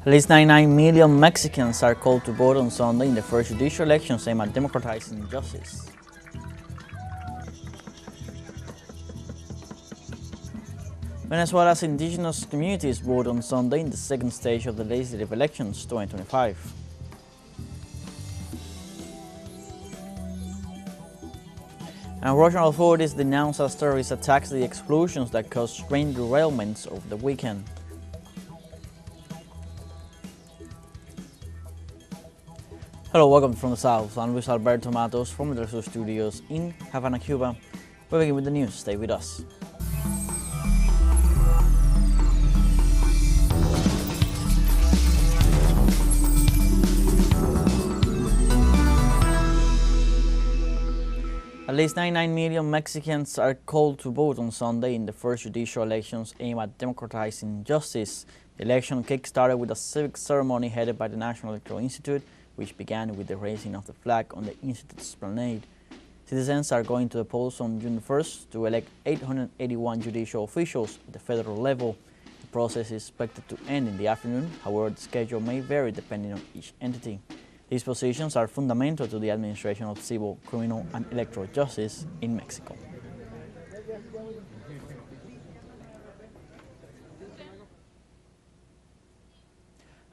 At least 99 million Mexicans are called to vote on Sunday in the first judicial elections aimed at democratizing justice. Venezuela's indigenous communities vote on Sunday in the second stage of the legislative elections 2025. And Russian authorities denounce as terrorist attacks the explosions that caused train derailments over the weekend. Hello, welcome from the South. I'm Luis Alberto Matos from the teleSUR studios in Havana, Cuba. We begin with the news. Stay with us. At least 99 million Mexicans are called to vote on Sunday in the first judicial elections aimed at democratizing justice. The election kick-started with a civic ceremony headed by the National Electoral Institute, which began with the raising of the flag on the Institute's esplanade. Citizens are going to the polls on June 1st to elect 881 judicial officials at the federal level. The process is expected to end in the afternoon, however the schedule may vary depending on each entity. These positions are fundamental to the administration of civil, criminal, and electoral justice in Mexico.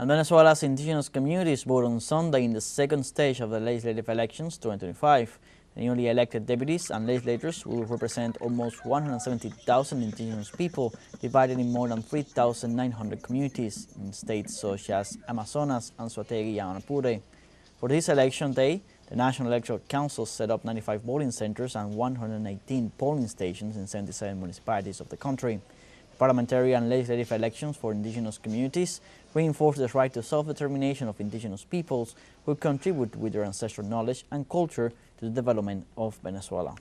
And Venezuela's indigenous communities vote on Sunday in the second stage of the legislative elections 2025. The newly elected deputies and legislators will represent almost 170,000 indigenous people divided in more than 3,900 communities in states such as Amazonas, Anzoátegui, and Apure. For this election day, the National Electoral Council set up 95 voting centers and 118 polling stations in 77 municipalities of the country. Parliamentary and legislative elections for indigenous communities reinforce the right to self-determination of indigenous peoples who contribute with their ancestral knowledge and culture to the development of Venezuela.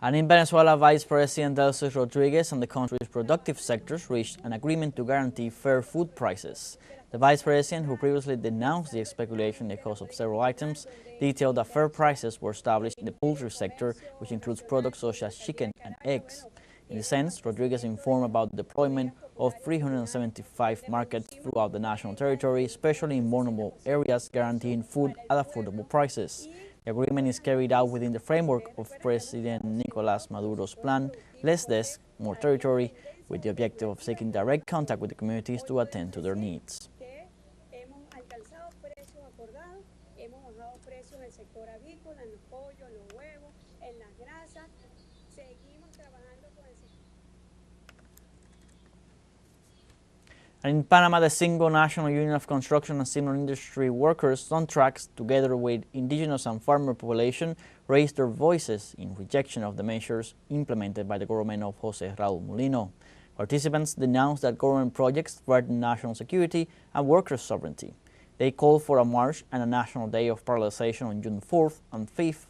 And in Venezuela, Vice President Delcy Rodriguez and the country's productive sectors reached an agreement to guarantee fair food prices. The Vice President, who previously denounced the speculation in the cost of several items, detailed that fair prices were established in the poultry sector, which includes products such as chicken and eggs. In this sense, Rodriguez informed about the deployment of 375 markets throughout the national territory, especially in vulnerable areas, guaranteeing food at affordable prices. The agreement is carried out within the framework of President Nicolás Maduro's plan, Less Desk, More Territory, with the objective of seeking direct contact with the communities to attend to their needs. And in Panama, the Single National Union of Construction and Civil Industry Workers, Sontrax, together with indigenous and farmer population, raised their voices in rejection of the measures implemented by the government of José Raúl Mulino. Participants denounced that government projects threaten national security and workers' sovereignty. They called for a march and a national day of parallelization on June 4th and 5th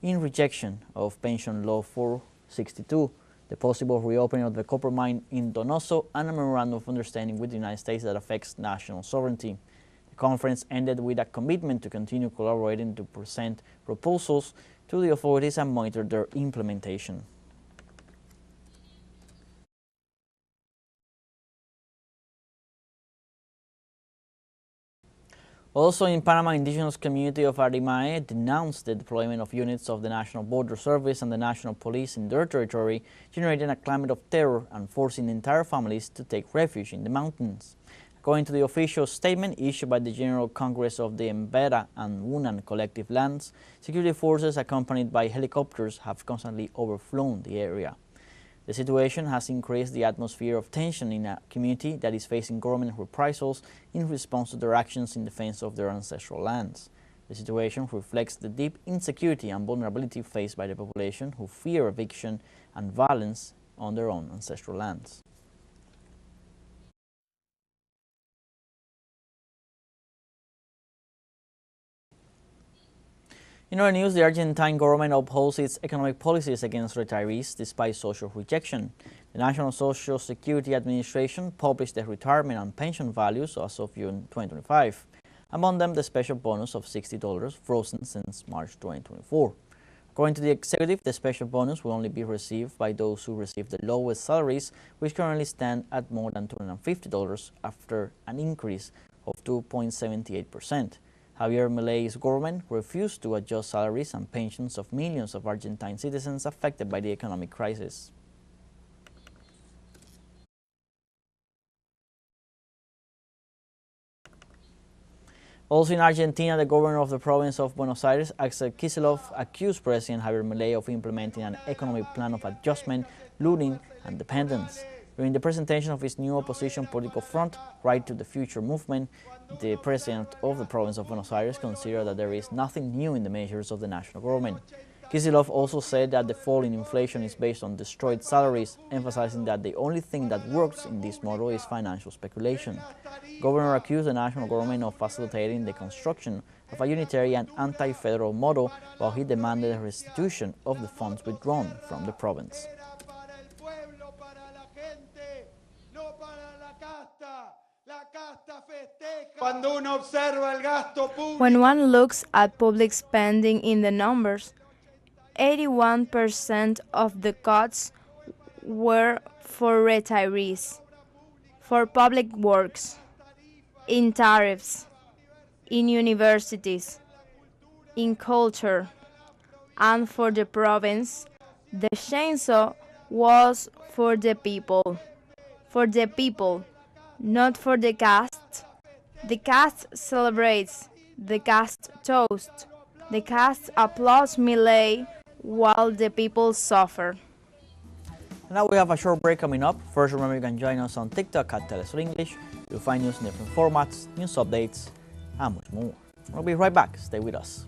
in rejection of Pension Law 462. The possible reopening of the copper mine in Donoso, and a memorandum of understanding with the United States that affects national sovereignty. The conference ended with a commitment to continue collaborating to present proposals to the authorities and monitor their implementation. Also in Panama, indigenous community of Arimae denounced the deployment of units of the National Border Service and the National Police in their territory, generating a climate of terror and forcing entire families to take refuge in the mountains. According to the official statement issued by the General Congress of the Embera and Wunan collective lands, security forces accompanied by helicopters have constantly overflown the area. The situation has increased the atmosphere of tension in a community that is facing government reprisals in response to their actions in defense of their ancestral lands. The situation reflects the deep insecurity and vulnerability faced by the population who fear eviction and violence on their own ancestral lands. In other news, the Argentine government upholds its economic policies against retirees despite social rejection. The National Social Security Administration published the retirement and pension values as of June 2025. among them the special bonus of $60 frozen since March 2024. According to the executive, the special bonus will only be received by those who receive the lowest salaries, which currently stand at more than $250 after an increase of 2.78%. Javier Milei's government refused to adjust salaries and pensions of millions of Argentine citizens affected by the economic crisis. Also in Argentina, the governor of the province of Buenos Aires, Axel Kicillof, accused President Javier Milei of implementing an economic plan of adjustment, looting, and dependence. During the presentation of his new opposition political front, Right to the Future movement, the president of the province of Buenos Aires considered that there is nothing new in the measures of the national government. Kicillof also said that the fall in inflation is based on destroyed salaries, emphasizing that the only thing that works in this model is financial speculation. The governor accused the national government of facilitating the construction of a unitary and anti-federal model, while he demanded a restitution of the funds withdrawn from the province. When one looks at public spending in the numbers, 81% of the cuts were for retirees, for public works, in tariffs, in universities, in culture, and for the province. The chainsaw was for the people, not for the caste. The caste celebrates, the caste toast, the caste applauds Milei while the people suffer. Now we have a short break coming up. First, remember you can join us on TikTok at teleSUR English. You'll find news in different formats, news updates, and much more. We'll be right back. Stay with us.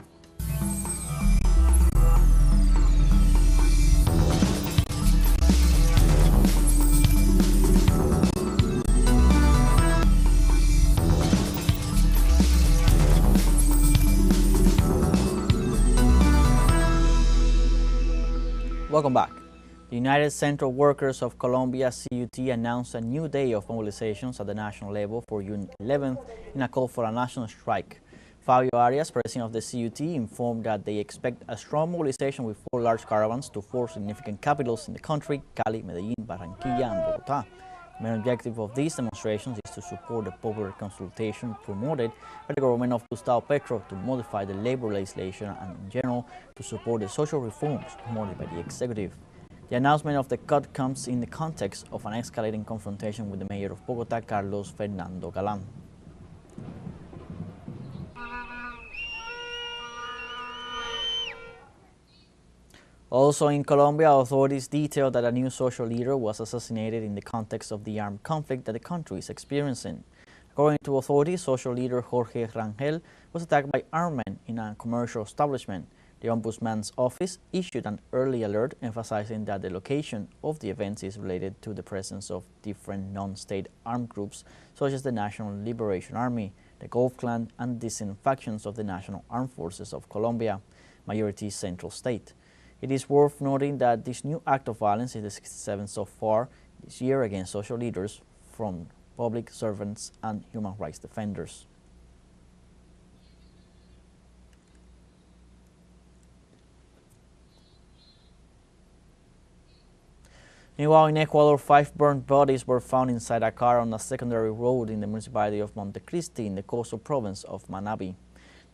Welcome back. The United Central Workers of Colombia, CUT, announced a new day of mobilizations at the national level for June 11th in a call for a national strike. Fabio Arias, president of the CUT, informed that they expect a strong mobilization with 4 large caravans to 4 significant capitals in the country: Cali, Medellin, Barranquilla, and Bogotá. The main objective of these demonstrations is to support the popular consultation promoted by the government of Gustavo Petro to modify the labor legislation and, in general, to support the social reforms promoted by the executive. The announcement of the cut comes in the context of an escalating confrontation with the mayor of Bogotá, Carlos Fernando Galán. Also in Colombia, authorities detailed that a new social leader was assassinated in the context of the armed conflict that the country is experiencing. According to authorities, social leader Jorge Rangel was attacked by armed men in a commercial establishment. The Ombudsman's office issued an early alert emphasizing that the location of the events is related to the presence of different non-state armed groups such as the National Liberation Army, the Gulf Clan, and dissident factions of the National Armed Forces of Colombia, majority Central State. It is worth noting that this new act of violence is the 67th so far this year against social leaders, from public servants and human rights defenders. Meanwhile, in Ecuador, 5 burnt bodies were found inside a car on a secondary road in the municipality of Montecristi in the coastal province of Manabí.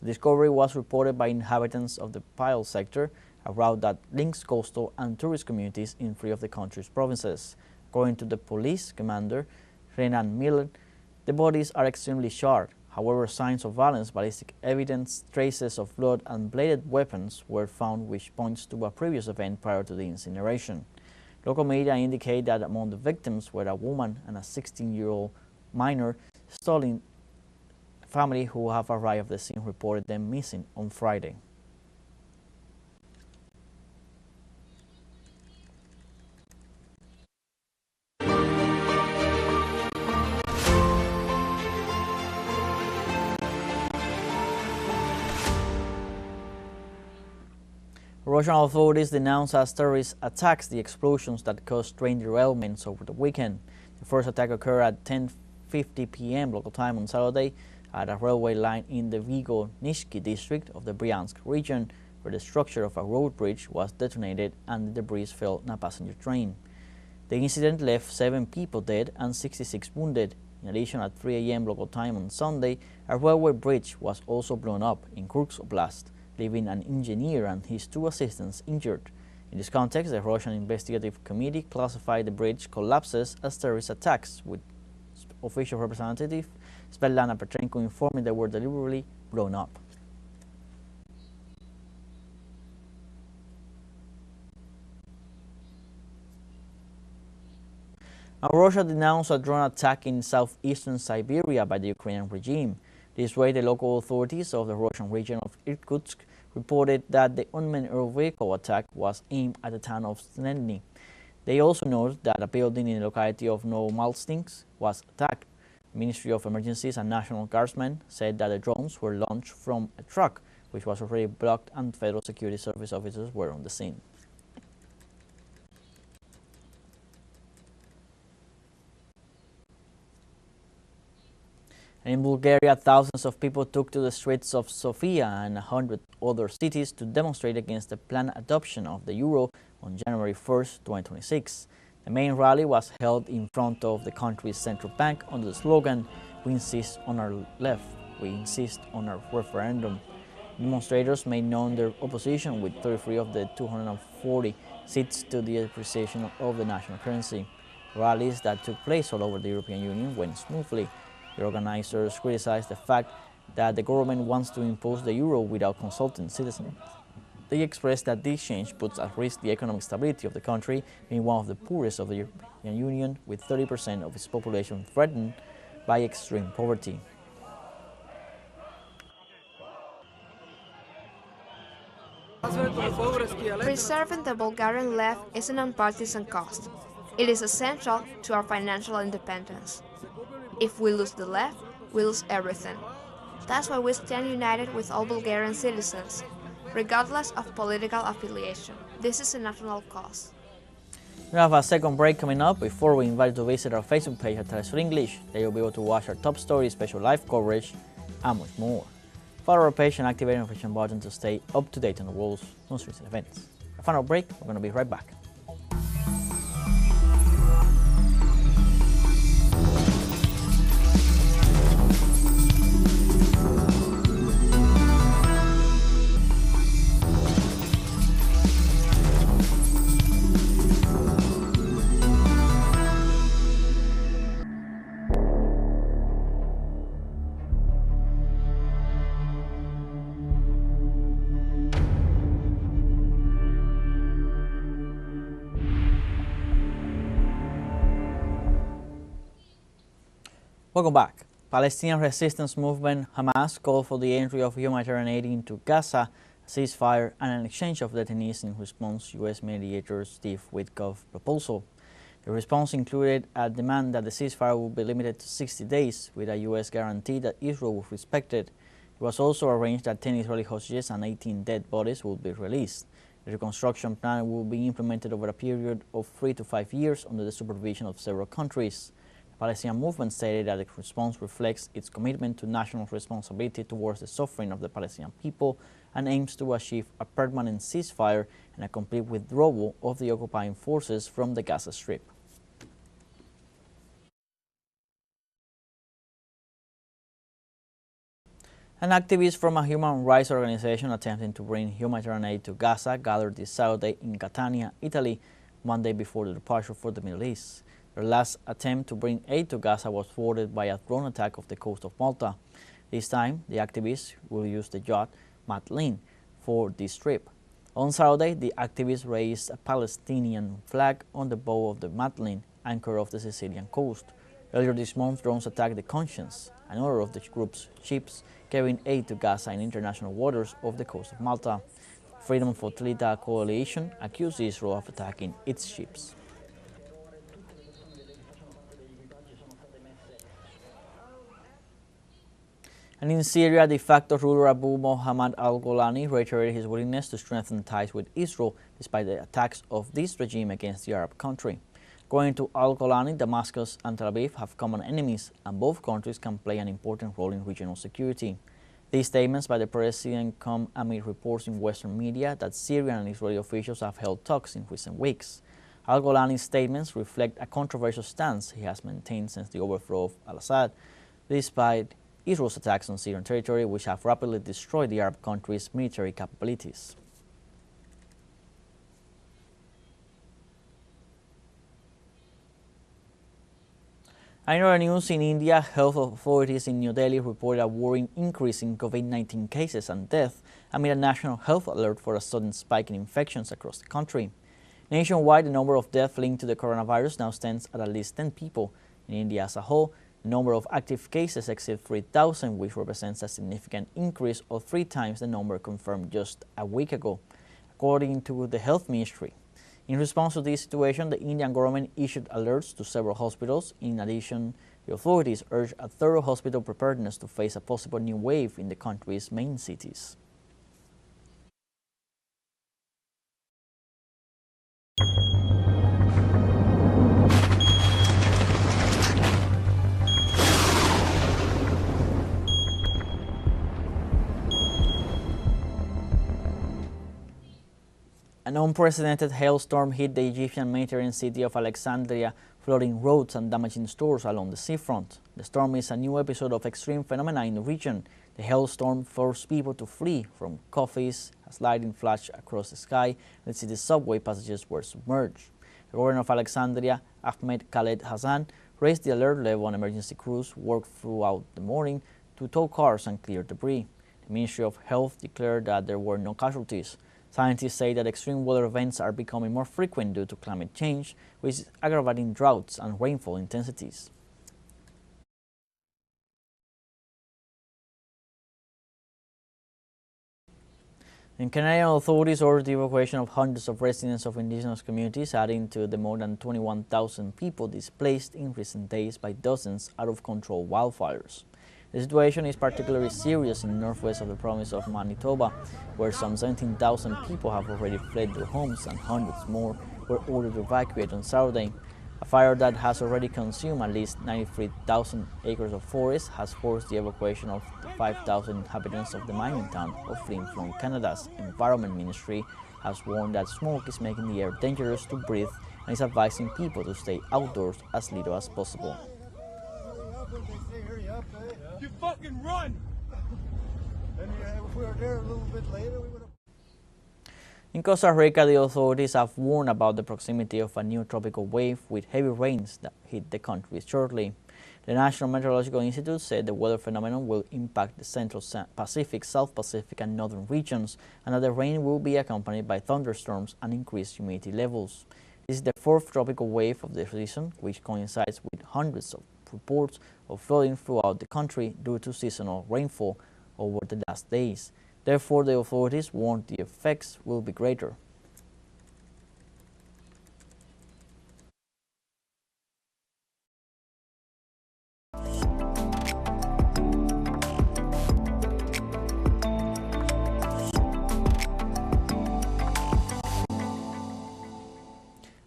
The discovery was reported by inhabitants of the Pile sector, a route that links coastal and tourist communities in 3 of the country's provinces. According to the police commander, Renan Miller, the bodies are extremely charred. However, signs of violence, ballistic evidence, traces of blood, and bladed weapons were found, which points to a previous event prior to the incineration. Local media indicate that among the victims were a woman and a 16-year-old minor. Stolen family who have arrived at the scene reported them missing on Friday. Russian authorities denounced as terrorist attacks the explosions that caused train derailments over the weekend. The first attack occurred at 10:50 p.m. local time on Saturday at a railway line in the Vigo-Nizhny district of the Bryansk region, where the structure of a road bridge was detonated and the debris fell on a passenger train. The incident left 7 people dead and 66 wounded. In addition, at 3 a.m. local time on Sunday, a railway bridge was also blown up in Kursk Oblast, leaving an engineer and his 2 assistants injured. In this context, the Russian Investigative Committee classified the bridge collapses as terrorist attacks, with official representative Svetlana Petrenko informing they were deliberately blown up. Russia denounced a drone attack in southeastern Siberia by the Ukrainian regime. This way, the local authorities of the Russian region of Irkutsk reported that the unmanned air vehicle attack was aimed at the town of Snedny. They also noted that a building in the locality of Novomalstinsk was attacked. The Ministry of Emergencies and National Guardsmen said that the drones were launched from a truck, which was already blocked, and Federal Security Service officers were on the scene. And in Bulgaria, thousands of people took to the streets of Sofia and 100 other cities to demonstrate against the planned adoption of the euro on January 1st, 2026. The main rally was held in front of the country's central bank under the slogan, "We insist on our left, we insist on our referendum." Demonstrators made known their opposition with 33 of the 240 seats to the appreciation of the national currency. Rallies that took place all over the European Union went smoothly. The organizers criticized the fact that the government wants to impose the euro without consulting citizens. They expressed that this change puts at risk the economic stability of the country, being one of the poorest of the European Union, with 30% of its population threatened by extreme poverty. Preserving the Bulgarian left is a non-partisan cause. It is essential to our financial independence. If we lose the left, we lose everything. That's why we stand united with all Bulgarian citizens, regardless of political affiliation. This is a national cause. We have a second break coming up. Before we invite you to visit our Facebook page at teleSUR English, there you'll be able to watch our top stories, special live coverage, and much more. Follow our page and activate the notification button to stay up to date on the world's most recent events. A final break, we're going to be right back. Welcome back. Palestinian resistance movement Hamas called for the entry of humanitarian aid into Gaza, a ceasefire, and an exchange of detainees in response to U.S. mediator Steve Witkoff's proposal. The response included a demand that the ceasefire would be limited to 60 days, with a U.S. guarantee that Israel would respect it. It was also arranged that 10 Israeli hostages and 18 dead bodies would be released. The reconstruction plan will be implemented over a period of 3 to 5 years under the supervision of several countries. The Palestinian movement stated that the response reflects its commitment to national responsibility towards the suffering of the Palestinian people and aims to achieve a permanent ceasefire and a complete withdrawal of the occupying forces from the Gaza Strip. An activist from a human rights organization attempting to bring humanitarian aid to Gaza gathered this Saturday in Catania, Italy, one day before the departure for the Middle East. Their last attempt to bring aid to Gaza was thwarted by a drone attack off the coast of Malta. This time, the activists will use the yacht Madeleine for this trip. On Saturday, the activists raised a Palestinian flag on the bow of the Madeleine, anchor off the Sicilian coast. Earlier this month, drones attacked the Conscience, another of the group's ships carrying aid to Gaza in international waters off the coast of Malta. Freedom for Tlita coalition accused Israel of attacking its ships. And in Syria, de facto ruler Abu Mohammad al-Golani reiterated his willingness to strengthen ties with Israel despite the attacks of this regime against the Arab country. According to Al-Golani, Damascus and Tel Aviv have common enemies, and both countries can play an important role in regional security. These statements by the president come amid reports in Western media that Syrian and Israeli officials have held talks in recent weeks. Al-Golani's statements reflect a controversial stance he has maintained since the overthrow of al-Assad, despite Israel's attacks on Syrian territory, which have rapidly destroyed the Arab country's military capabilities. In other news, in India, health authorities in New Delhi reported a worrying increase in COVID-19 cases and deaths amid a national health alert for a sudden spike in infections across the country. Nationwide, the number of deaths linked to the coronavirus now stands at least 10 people. In India as a whole, the number of active cases exceeds 3,000, which represents a significant increase of 3 times the number confirmed just a week ago, according to the Health Ministry. In response to this situation, the Indian government issued alerts to several hospitals. In addition, the authorities urged a thorough hospital preparedness to face a possible new wave in the country's main cities. An unprecedented hailstorm hit the Egyptian Mediterranean city of Alexandria, flooding roads and damaging stores along the seafront. The storm is a new episode of extreme phenomena in the region. The hailstorm forced people to flee from coffees, as lightning flashed across the sky, and the city's subway passages were submerged. The governor of Alexandria, Ahmed Khaled Hassan, raised the alert level on emergency crews worked throughout the morning to tow cars and clear debris. The Ministry of Health declared that there were no casualties. Scientists say that extreme weather events are becoming more frequent due to climate change, which is aggravating droughts and rainfall intensities. In Canadian authorities ordered the evacuation of hundreds of residents of indigenous communities, adding to the more than 21,000 people displaced in recent days by dozens out-of-control wildfires. The situation is particularly serious in the northwest of the province of Manitoba, where some 17,000 people have already fled their homes and hundreds more were ordered to evacuate on Saturday. A fire that has already consumed at least 93,000 acres of forest has forced the evacuation of the 5,000 inhabitants of the mining town of Flin Flon. Canada's Environment Ministry has warned that smoke is making the air dangerous to breathe and is advising people to stay outdoors as little as possible. You fucking run! And if we were there a little bit later, we would have... In Costa Rica, the authorities have warned about the proximity of a new tropical wave with heavy rains that hit the country shortly. The National Meteorological Institute said the weather phenomenon will impact the Central Pacific, South Pacific, and northern regions, and that the rain will be accompanied by thunderstorms and increased humidity levels. This is the 4th tropical wave of the season, which coincides with hundreds of reports of flooding throughout the country due to seasonal rainfall over the last days. Therefore, the authorities warned the effects will be greater.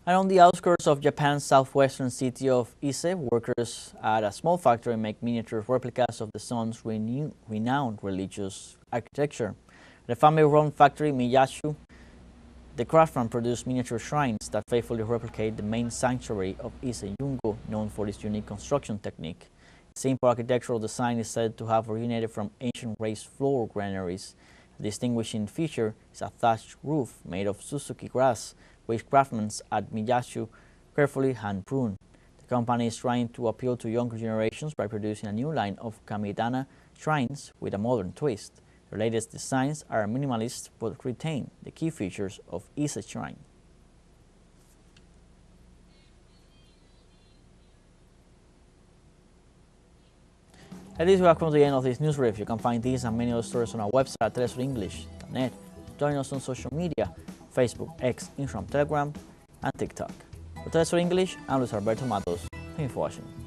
And on the outskirts of Japan's southwestern city of Ise, workers at a small factory make miniature replicas of the sun's renowned religious architecture. At the family-run factory Miyachu, the craftsmen produce miniature shrines that faithfully replicate the main sanctuary of Ise Yungo, known for its unique construction technique. The simple architectural design is said to have originated from ancient raised floor granaries. A distinguishing feature is a thatched roof made of Suzuki grass, which craftsmen at Miyachu carefully hand-prune. The company is trying to appeal to younger generations by producing a new line of kamidana shrines with a modern twist. The latest designs are minimalist but retain the key features of Ise shrine. And this will have come to the end of this news brief. You can find these and many other stories on our website at telesurenglish.net. Join us on social media: Facebook, X, Instagram, Telegram, and TikTok. For TeleSUR English, I'm Luis Alberto Matos. Thank you for watching.